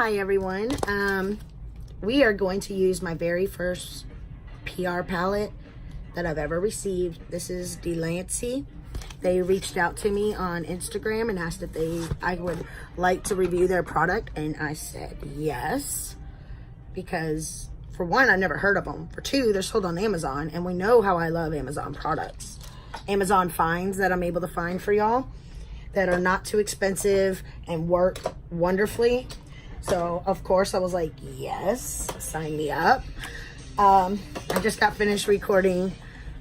Hi everyone. We are going to use my very first PR palette that I've ever received. This is Delancey. They reached out to me on Instagram and asked if I would like to review their product, and I said yes, because for one, I never heard of them. For two, they're sold on Amazon, and we know how I love Amazon products. Amazon finds that I'm able to find for y'all that are not too expensive and work wonderfully. So of course I was like, yes, sign me up. I just got finished recording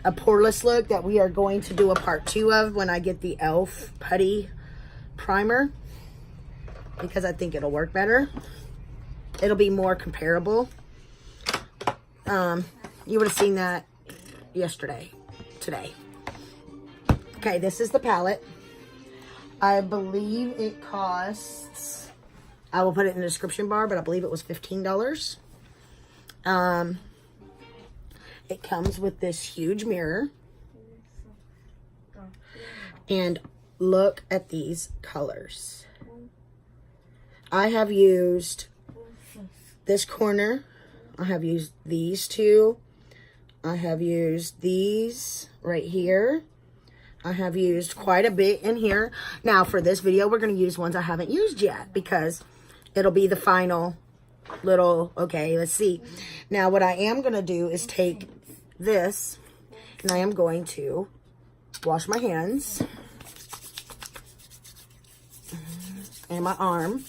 a poreless look that we are going to do a part 2 of when I get the e.l.f. putty primer, because I think it'll work better. It'll be more comparable. You would have seen that today. Okay, this is the palette. I believe it costs, I will put it in the description bar, but I believe it was $15. It comes with this huge mirror. And look at these colors. I have used this corner. I have used these two. I have used these right here. I have used quite a bit in here. Now for this video, we're going to use ones I haven't used yet, because it'll be the final little, okay, let's see. Now what I am going to do is take this, and I am going to wash my hands and my arm.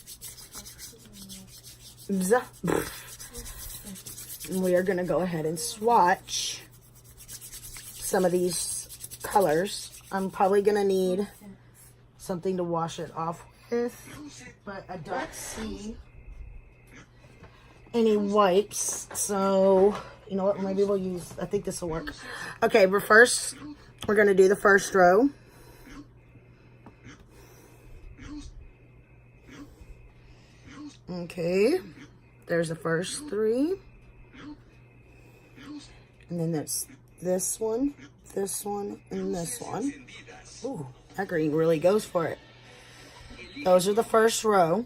And we are going to go ahead and swatch some of these colors. I'm probably going to need something to wash it off with, but I don't see any wipes. So, you know what? Maybe we'll use, I think this will work. Okay, we're going to do the first row. Okay, there's the first 3. And then there's this one, and this one. Ooh, that green really goes for it. Those are the first row.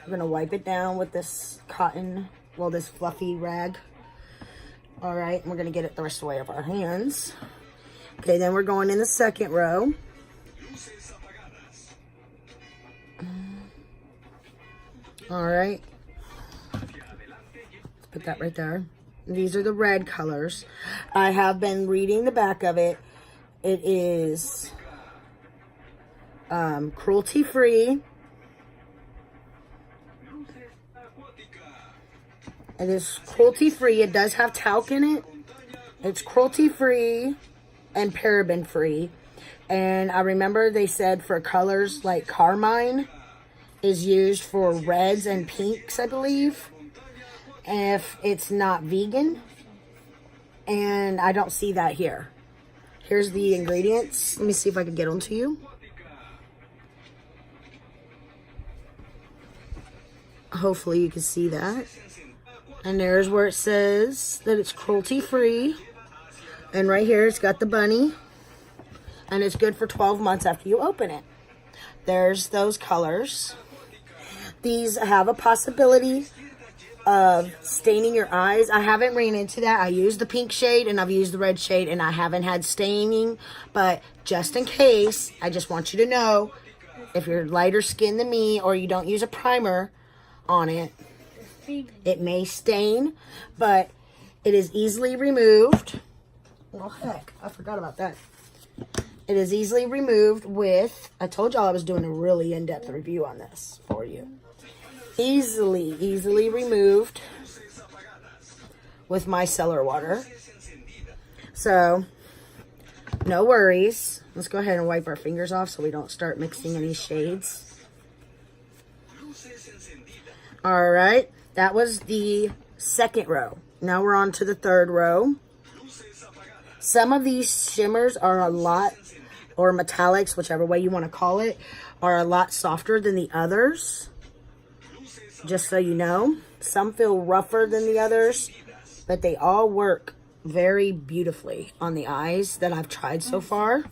I'm going to wipe it down with this cotton, well, this fluffy rag. All right, and we're going to get it the rest of the way of our hands. Okay, then we're going in the second row. All right. Let's put that right there. These are the red colors. I have been reading the back of it. It is cruelty-free. It is cruelty-free. It does have talc in it. It's cruelty-free and paraben-free. And I remember they said for colors like carmine is used for reds and pinks, I believe, if it's not vegan. And I don't see that here. Here's the ingredients. Let me see if I can get them to you. Hopefully you can see that. And there's where it says that it's cruelty-free. And right here it's got the bunny. And it's good for 12 months after you open it. There's those colors. These have a possibility of staining your eyes. I haven't ran into that. I used the pink shade and I've used the red shade, and I haven't had staining. But just in case, I just want you to know, if you're lighter skinned than me or you don't use a primer on it, it may stain, but it is easily removed. Well, heck, I forgot about that. It is easily removed with, I told y'all I was doing a really in-depth review on this for you. Easily removed with micellar water. So, no worries. Let's go ahead and wipe our fingers off so we don't start mixing any shades. All right, that was the second row. Now we're on to the third row. Some of these shimmers are a lot, or metallics, whichever way you want to call it, are a lot softer than the others. Just so you know, some feel rougher than the others, but they all work very beautifully on the eyes that I've tried so far.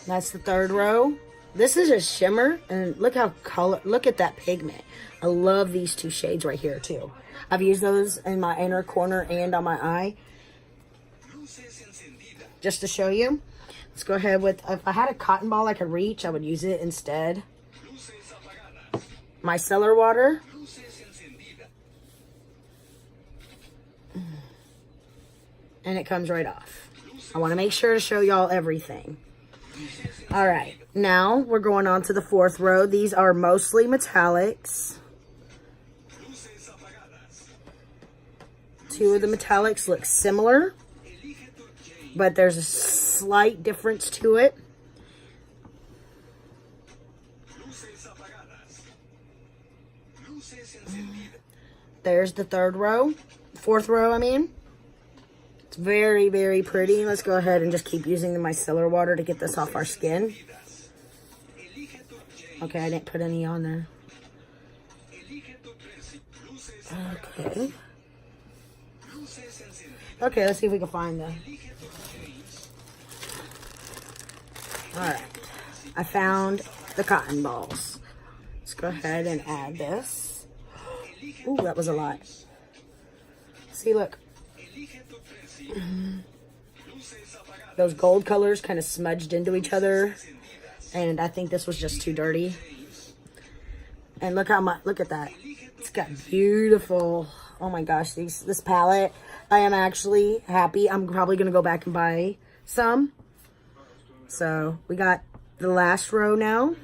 That's the third row. This is a shimmer, and look at that pigment. I love these two shades right here too. I've used those in my inner corner and on my eye. Just to show you. Let's go ahead with, if I had a cotton ball I could reach, I would use it instead. Micellar water. And it comes right off. I want to make sure to show y'all everything. All right, now we're going on to the fourth row. These are mostly metallics. Two of the metallics look similar, but there's a slight difference to it. There's the fourth row, I mean. It's very, very pretty. Let's go ahead and just keep using the micellar water to get this off our skin. Okay, I didn't put any on there. Okay. Okay, let's see if we can find them. Alright. I found the cotton balls. Let's go ahead and add this. Ooh, that was a lot. See, look. Those gold colors kind of smudged into each other, and I think this was just too dirty. And look how much, look at that. It's got beautiful, oh my gosh, this palette. I am actually happy. I'm probably gonna go back and buy some. So we got the last row now.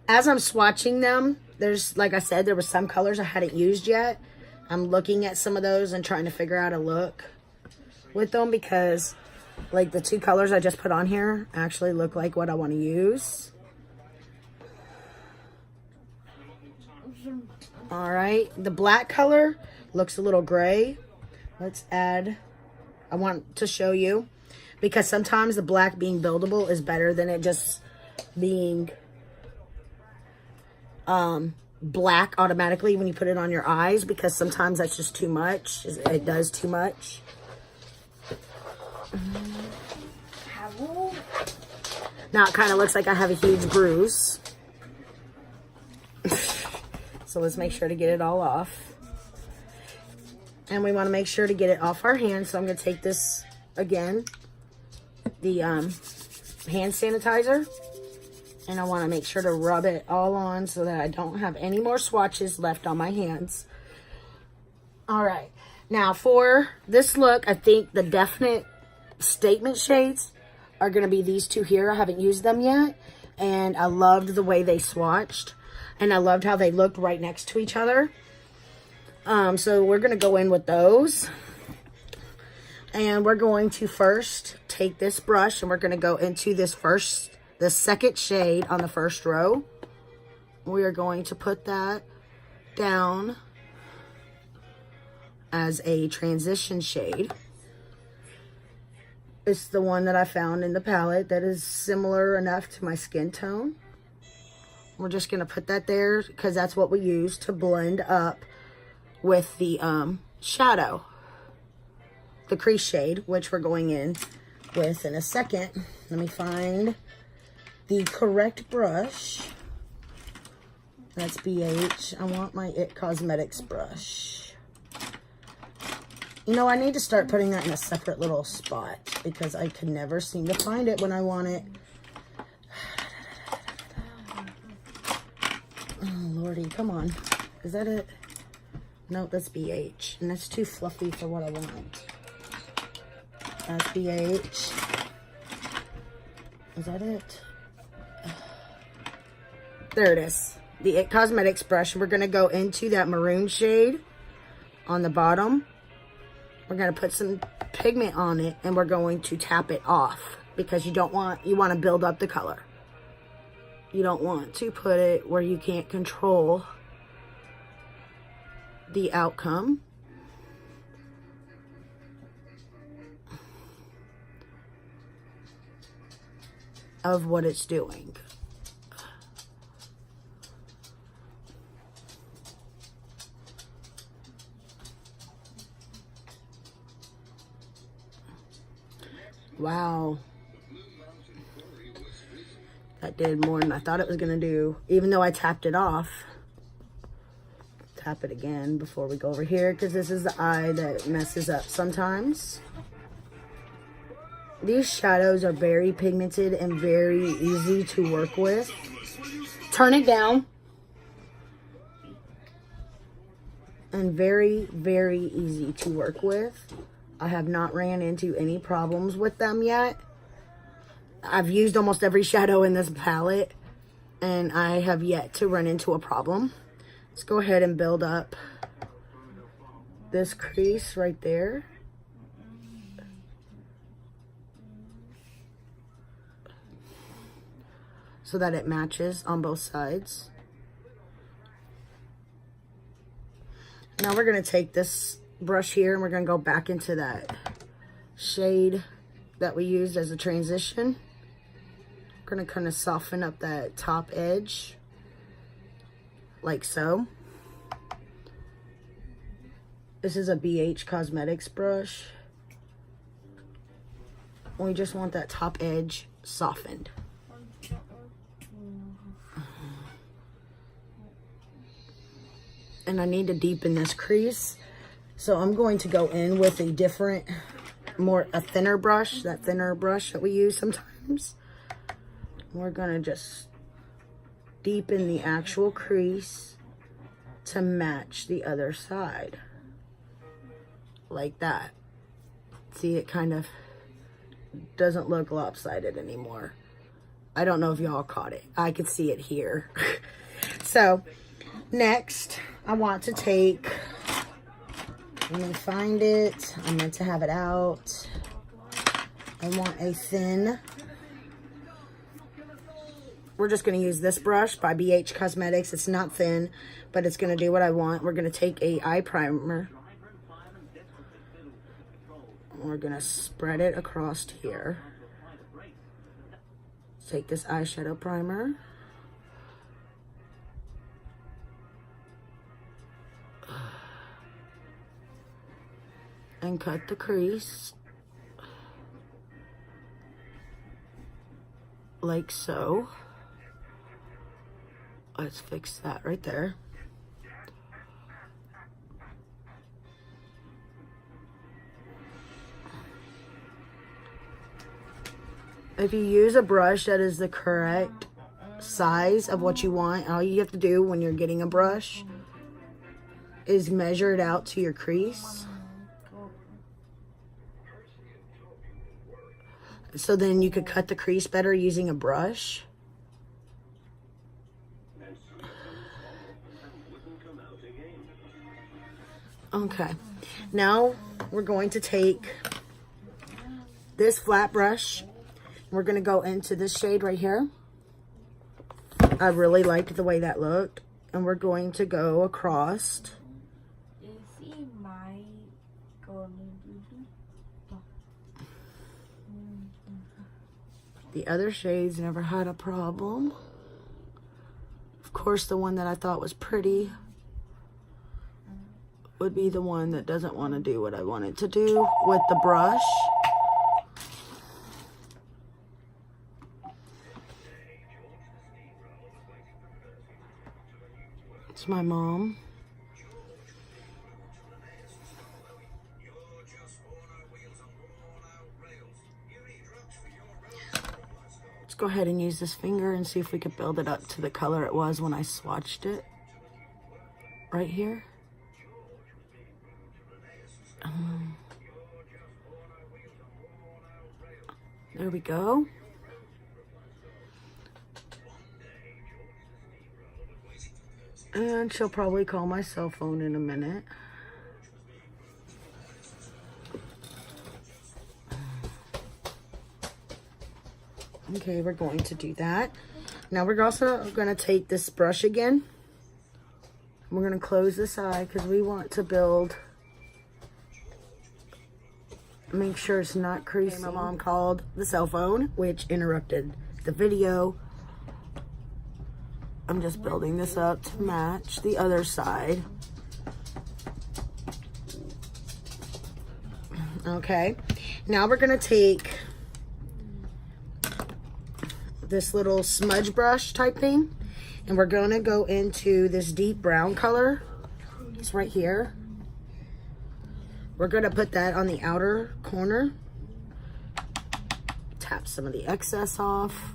As I'm swatching them, there's, like I said, there were some colors I hadn't used yet. I'm looking at some of those and trying to figure out a look with them, because like the two colors I just put on here actually look like what I want to use. All right, the black color looks a little gray. Let's add, I want to show you, because sometimes the black being buildable is better than it just being black automatically when you put it on your eyes, because sometimes that's just too much. It does too much. Now it kind of looks like I have a huge bruise. So let's make sure to get it all off. And we want to make sure to get it off our hands. So I'm going to take this again, the hand sanitizer. And I want to make sure to rub it all on so that I don't have any more swatches left on my hands. All right. Now for this look, I think the definite statement shades are going to be these two here. I haven't used them yet. And I loved the way they swatched. And I loved how they looked right next to each other. So we're going to go in with those. And we're going to first take this brush and we're going to go into the second shade on the first row. We are going to put that down as a transition shade. It's the one that I found in the palette that is similar enough to my skin tone. We're just going to put that there because that's what we use to blend up with the shadow, the crease shade, which we're going in with in a second. Let me find the correct brush. That's BH. I want my IT Cosmetics brush. You know, I need to start putting that in a separate little spot because I can never seem to find it when I want it. Oh, Lordy, come on. Is that it? No, that's BH. And that's too fluffy for what I want. That's BH. Is that it? There it is. The IT Cosmetics brush. We're going to go into that maroon shade on the bottom. We're going to put some pigment on it and we're going to tap it off because you want to build up the color. You don't want to put it where you can't control the outcome. Of what it's doing. Wow. That did more than I thought it was gonna do, even though I tapped it off. Tap it again before we go over here, because this is the eye that messes up sometimes. These shadows are very pigmented and very easy to work with. Turn it down. And very, very easy to work with. I have not ran into any problems with them yet. I've used almost every shadow in this palette, and I have yet to run into a problem. Let's go ahead and build up this crease right there. So that it matches on both sides. Now we're going to take this brush here and we're going to go back into that shade that we used as a transition. We're going to kind of soften up that top edge like so. This is a BH Cosmetics brush. We just want that top edge softened. And I need to deepen this crease. So I'm going to go in with a different, a thinner brush, that thinner brush that we use sometimes. We're gonna just deepen the actual crease to match the other side. Like that. See, it kind of doesn't look lopsided anymore. I don't know if y'all caught it. I could see it here. So, next, I want to take, let me find it. I meant to have it out. I want a thin, we're just going to use this brush by BH Cosmetics. It's not thin, but it's going to do what I want. We're going to take a eye primer. We're going to spread it across here. Take this eyeshadow primer. And cut the crease. Like so. Let's fix that right there. If you use a brush that is the correct size of what you want, all you have to do when you're getting a brush is measure it out to your crease. So then you could cut the crease better using a brush. Okay, now we're going to take this flat brush. We're going to go into this shade right here. I really liked the way that looked. And we're going to go across. The other shades never had a problem. Of course, the one that I thought was pretty would be the one that doesn't want to do what I want it to do with the brush. It's my mom. Let's go ahead and use this finger and see if we could build it up to the color it was when I swatched it. Right here. There we go. And she'll probably call my cell phone in a minute. Okay, we're going to do that. Now we're also going to take this brush again. We're going to close this eye because we want to build, make sure it's not creasy. My mom called the cell phone, which interrupted the video. I'm just building this up to match the other side. Okay, now we're gonna take this little smudge brush type thing. And we're going to go into this deep brown color. It's right here. We're going to put that on the outer corner. Tap some of the excess off.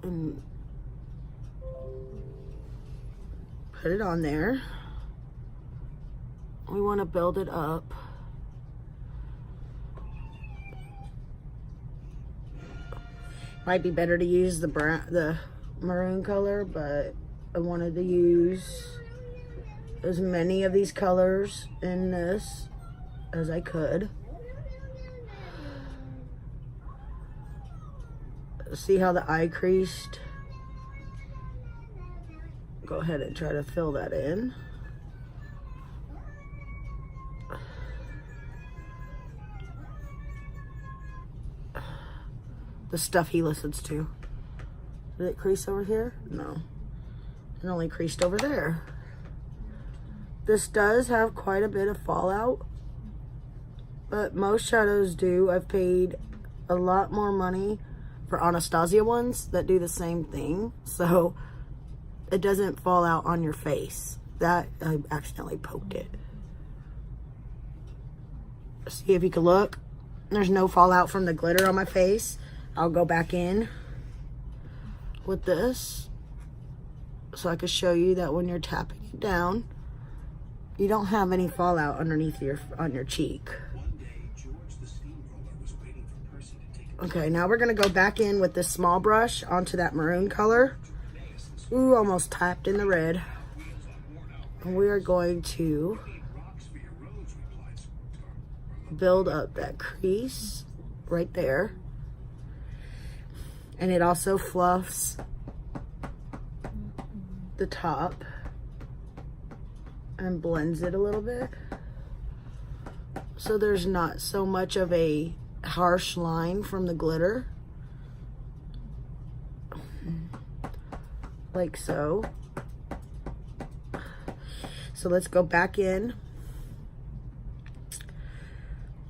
And put it on there. We want to build it up. Might be better to use the maroon color, but I wanted to use as many of these colors in this as I could. See how the eye creased? Go ahead and try to fill that in. The stuff he listens to. Did it crease over here? No. It only creased over there. This does have quite a bit of fallout, but most shadows do. I've paid a lot more money for Anastasia ones that do the same thing, so it doesn't fall out on your face. That, I accidentally poked it. See if you can look. There's no fallout from the glitter on my face. I'll go back in with this so I can show you that when you're tapping it down, you don't have any fallout underneath on your cheek. Okay, now we're gonna go back in with this small brush onto that maroon color. Ooh, almost tapped in the red. And we are going to build up that crease right there. And it also fluffs the top and blends it a little bit. So there's not so much of a harsh line from the glitter. Like so. So let's go back in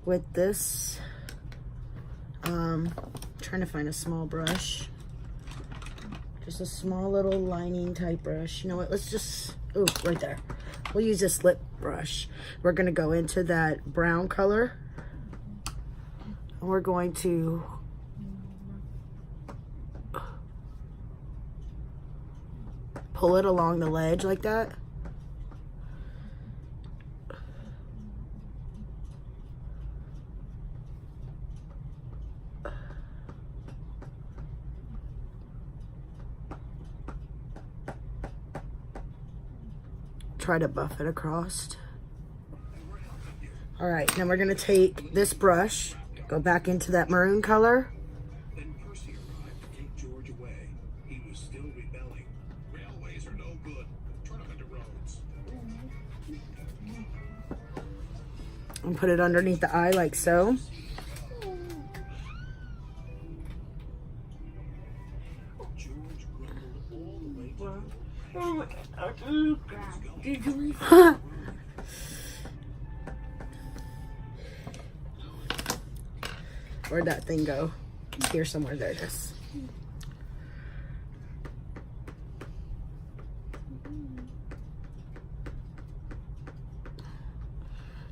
with this. Trying to find a small brush. Just a small little lining type brush. You know what? Let's just, oh, right there. We'll use a slip brush. We're going to go into that brown color. And we're going to pull it along the ledge like that. Try to buff it across. All right, now we're gonna take this brush, go back into that maroon color. Then Percy arrived to take George away. He was still rebelling. Railways are no good. Turn them into roads. And put it underneath the eye like so. George grumbled all the way to Where'd that thing go? Here somewhere. There it is.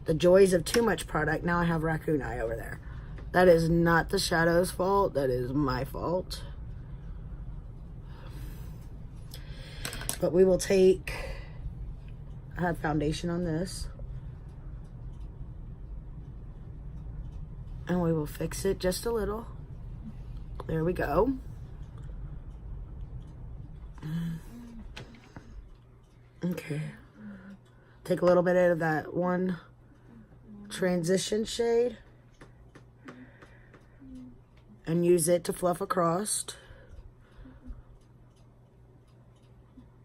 The joys of too much product. Now I have raccoon eye over there. That is not the shadow's fault. That is my fault. But we will take, I have foundation on this. And we will fix it just a little. There we go. Okay. Take a little bit of that one transition shade and use it to fluff across.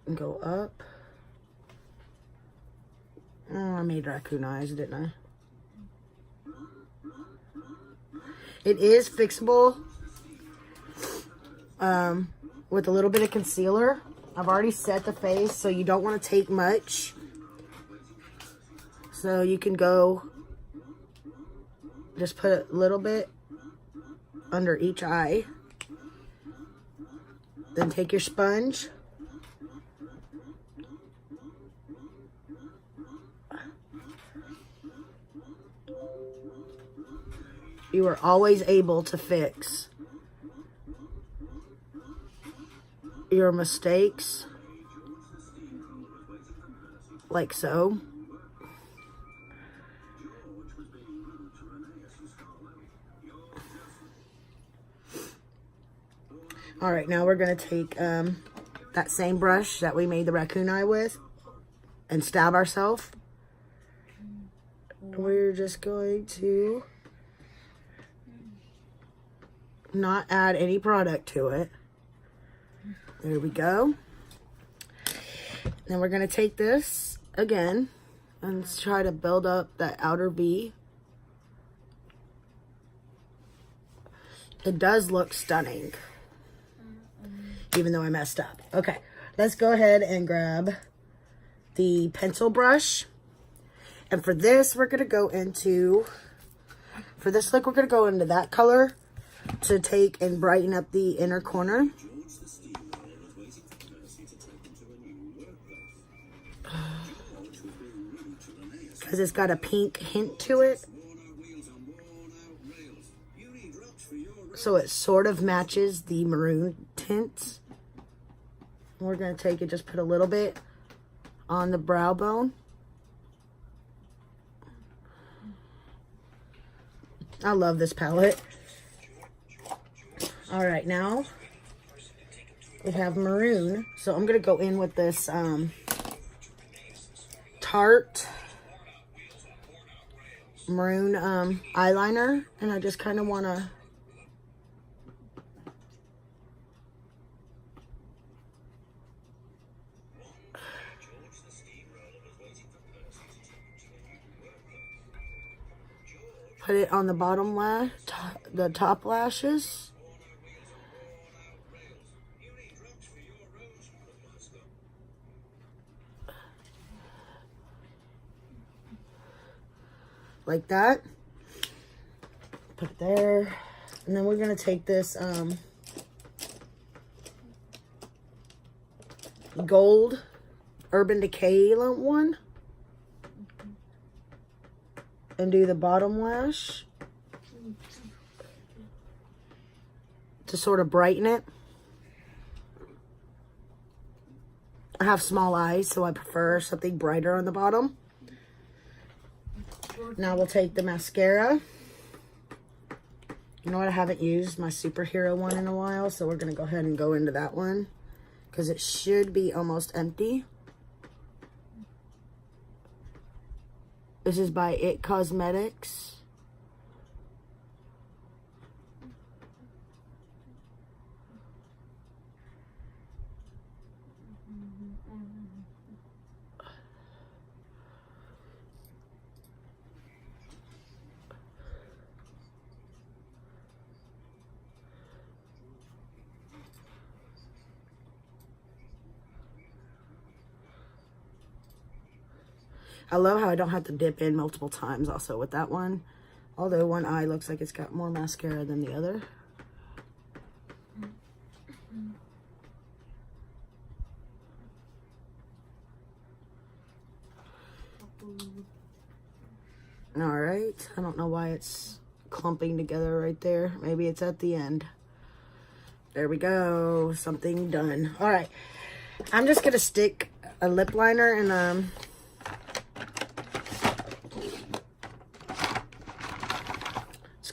And go up. Oh, I made raccoon eyes, didn't I? It is fixable with a little bit of concealer. I've already set the face, so you don't want to take much. So you can go, just put a little bit under each eye. Then take your sponge. You are always able to fix your mistakes like so. All right, now we're gonna take that same brush that we made the raccoon eye with and stab ourselves. We're just going to not add any product to it. There we go. Then we're gonna take this again and try to build up that outer V. It does look stunning, even though I messed up. Okay, let's go ahead and grab the pencil brush. And for this, we're gonna go into, for this look, we're gonna go into that color to take and brighten up the inner corner. Because it's got a pink hint to it. So it sort of matches the maroon tints. We're going to take and just put a little bit on the brow bone. I love this palette. All right, now we have maroon. So I'm going to go in with this Tarte maroon eyeliner. And I just kind of want to put it on the bottom lash, the top lashes. Like that. Put it there. And then we're going to take this gold Urban Decay one and do the bottom lash to sort of brighten it. I have small eyes, so I prefer something brighter on the bottom. Now we'll take the mascara. You know what? I haven't used my superhero one in a while, so we're going to go ahead and go into that one because it should be almost empty. This is by It Cosmetics. I love how I don't have to dip in multiple times also with that one. Although one eye looks like it's got more mascara than the other. Alright, I don't know why it's clumping together right there. Maybe it's at the end. There we go, something done. Alright, I'm just going to stick a lip liner and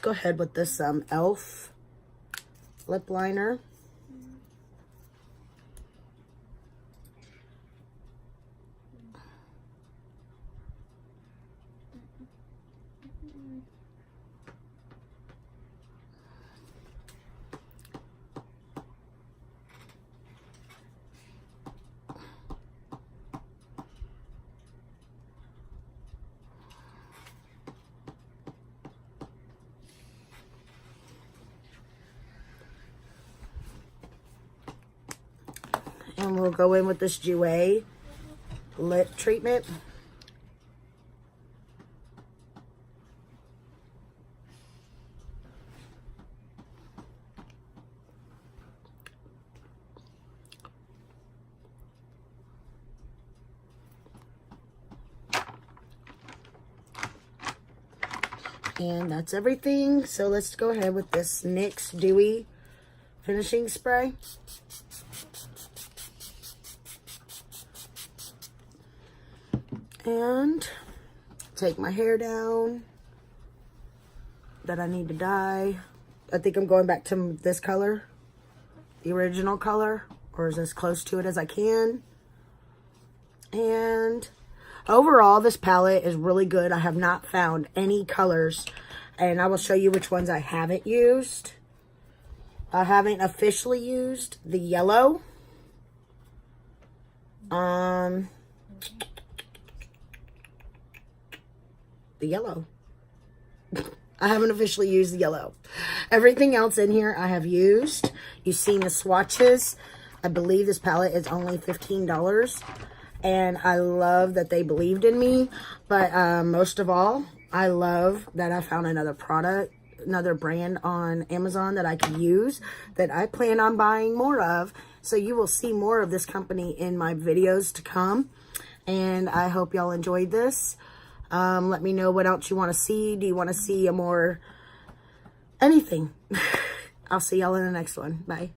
go ahead with this e.l.f. lip liner. And we'll go in with this Jouer lip treatment. And that's everything. So let's go ahead with this NYX Dewy Finishing Spray. And take my hair down that I need to dye. I think I'm going back to this color, the original color, or as close to it as I can. And overall, this palette is really good. I have not found any colors, and I will show you which ones I haven't used. I haven't officially used the yellow. The yellow. I haven't officially used the yellow. Everything else in here I have used. You've seen the swatches. I believe this palette is only $15. And I love that they believed in me. But most of all, I love that I found another product, another brand on Amazon that I can use, that I plan on buying more of. So you will see more of this company in my videos to come. And I hope y'all enjoyed this. Let me know what else you want to see. Do you want to see a more anything? I'll see y'all in the next one. Bye.